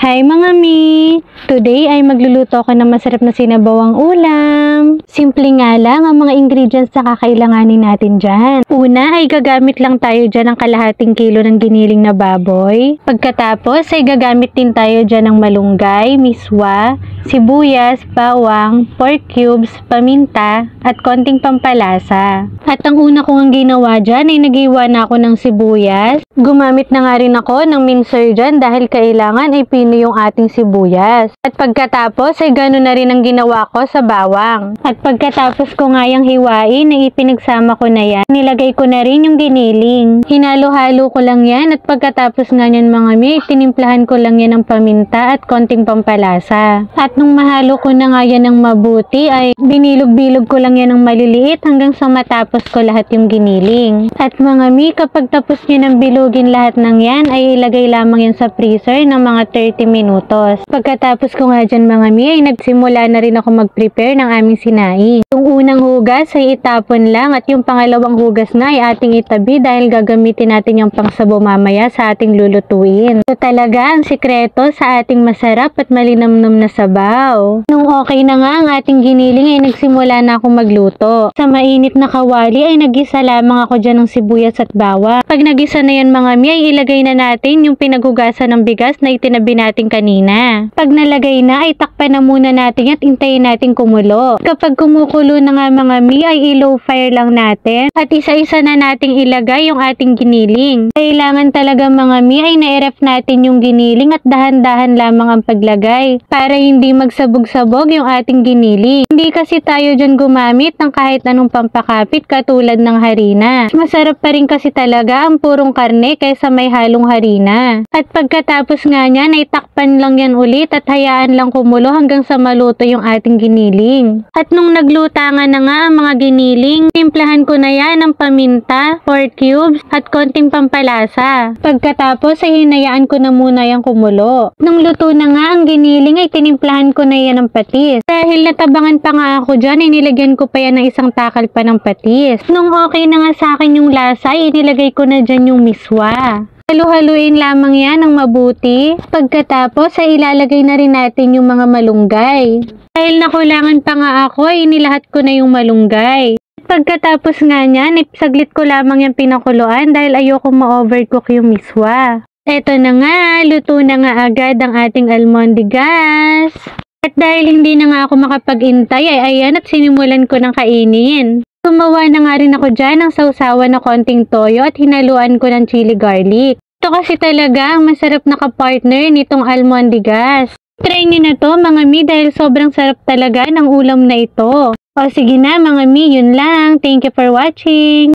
Hi mga mi! Today ay magluluto ako ng masarap na sinabawang ulam. Simple nga lang ang mga ingredients na kakailanganin natin dyan. Una ay gagamit lang tayo dyan ng kalahating kilo ng giniling na baboy. Pagkatapos ay gagamit din tayo dyan ng malunggay, miswa, sibuyas, bawang, pork cubes, paminta, at konting pampalasa. At ang una kong ginawa dyan ay nag-iwa na ako ng sibuyas. Gumamit na nga rin ako ng mincer dyan dahil kailangan ay pino yung ating sibuyas. At pagkatapos ay gano'n na rin ang ginawa ko sa bawang. At pagkatapos ko nga yung hiwain ay ipinagsama ko na yan. Nilagay ko na rin yung giniling. Hinalo-halo ko lang yan at pagkatapos nga yan mga mi, tinimplahan ko lang yan ng paminta at konting pampalasa. At nung mahalo ko na nga yan ng mabuti ay binilog-bilog ko lang yan ng maliliit hanggang sa matapos ko lahat yung giniling. At mga mi, kapag tapos nyo ng bilugin lahat ng yan ay ilagay lamang yan sa freezer ng mga 30 minutos. Pagkatapos ko nga dyan mga mi ay nagsimula na rin ako mag-prepare ng aming sinaing. Yung unang hugas ay itapon lang at yung pangalawang hugas nga ay ating itabi dahil gagamitin natin yung pangsabo mamaya sa ating lulutuin. So talaga ang sikreto sa ating masarap at malinamnam na sabaw. Nung okay na nga ang ating giniling ay nagsimula na akong magluto. Sa mainit na kawali ay nagisa lamang ako dyan ng sibuyas at bawang. Pag nagisa na yan mga mi ay ilagay na natin yung pinaghugasan ng bigas na itinabi natin kanina. Pag nalagay na ay takpan na muna natin at hintayin natin kumulo. Kapag kumukulo na nga mga mi ay i-low fire lang natin at isa-isa na nating ilagay yung ating giniling. Kailangan talaga mga mi ay na-ref natin yung giniling at dahan-dahan lamang ang paglagay para hindi magsabog-sabog yung ating giniling. Hindi kasi tayo dyan gumamit ng kahit anong pampakapit katulad ng harina. Masarap pa rin kasi talaga ang purong karne kaysa may halong harina. At pagkatapos nga niyan ay takpan lang yan ulit at hayaan lang kumulo hanggang sa maluto yung ating giniling. At nung naglutangan na nga ang mga giniling, timplahan ko na yan ng paminta, pork cubes, at konting pampalasa. Pagkatapos ay hinayaan ko na muna yung kumulo. Nung luto na nga ang giniling ay tinimplahan ko na yan ng patis. Dahil natabangan pa nga ako dyan, inilagyan ko pa yan ng isang takal pa ng patis. Nung okay na nga sa akin yung lasa, inilagay ko na dyan yung miswa. Halu-haluin lamang yan ng mabuti. Pagkatapos ay ilalagay na rin natin yung mga malunggay. Dahil nakulangan pa nga ako ay inilahat ko na yung malunggay. Pagkatapos nga niyan, saglit ko lamang yung pinakuluan dahil ayoko ma-overcook yung miswa. Eto na nga, luto na nga agad ang ating almondigas. At dahil hindi na nga ako makapag-intay ay ayan at sinimulan ko ng kainin. Gumawa na nga rin ako dyan ng sausawan na konting toyo at hinaluan ko ng chili garlic. Ito kasi talaga ang masarap na kapartner nitong almondigas. Try nyo na to mga mi dahil sobrang sarap talaga ng ulam na ito. O sige na mga mi, yun lang. Thank you for watching.